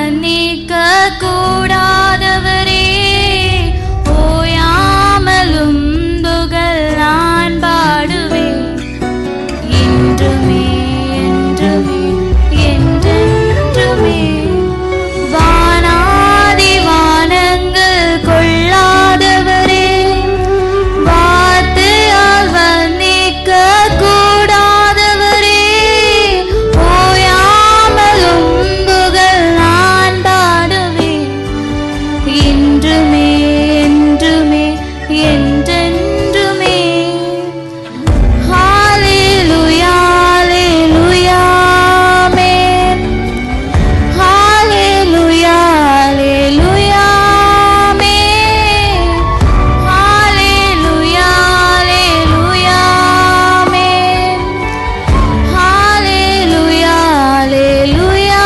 வர்ணிக்க கூடாதவரே, ஓயாமலும் புகழ் நான் பாடுவேன். என்றுமே என்றுமே என்றென்றுமே வானாதி வானங்கள் கொள்ளாதவரே, வார்த்தையால் வர்ணிக்க கூடாதவரே, ஓயாமலும் புகழ் நான் பாடுவேன். என்றுமே என்றுமே என்றென்றுமே. ஹalleluya ஹalleluya ஆமென். ஹalleluya ஹalleluya ஆமென். ஹalleluya ஹalleluya ஆமென். ஹalleluya ஹalleluya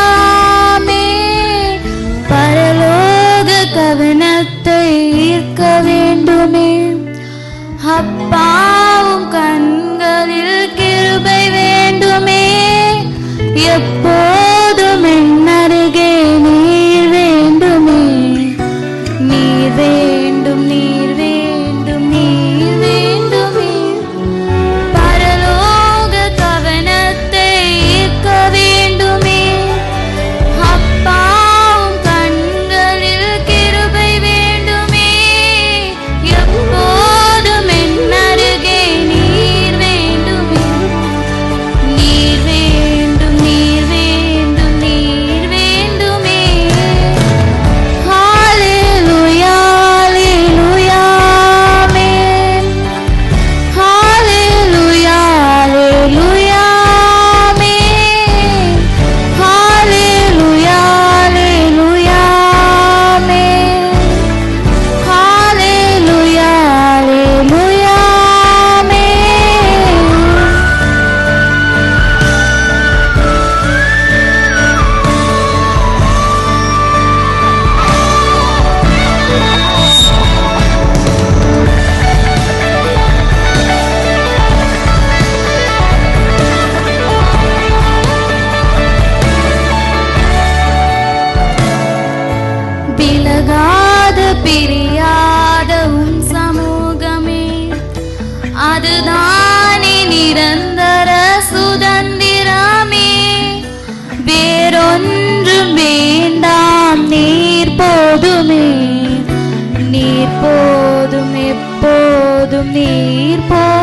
ஆமென். பரலோக கவனத்தை ஈர்க்க வேண்டுமே, அப்பாவும் கண்களில் கிருபை வேண்டுமே. எப்போதும் என்னருகே நீர் வேண்டுமே, நீர் வேண்டும் நீர் வேண்டும் நீர் வேண்டுமே. பரலோக கவனத்தை ஈர்க்க வேண்டுமே, அப்பாவும் கண்களில் கிருபை வேண்டுமே. எப்போதும் என்னருகே நீர் வேண்டுமே, நீர் வேண்டும் நீர் வேண்டும் நீர் வேண்டுமே. ஹalleluya ஹalleluya ஆமென். ஹalleluya ஹalleluya ஆமென். ஹalleluya ஹalleluya ஆமென். ஹalleluya ஹalleluya ஆமென். விலகாத பிரியாத உம் சமூகமே, அதுதானே நிரந்தர சுதந்திரமே. வேறொன்றும் வேண்டாம், நீர் போதுமே, நீர் போதும், எப்போதும் நீர் போதும்.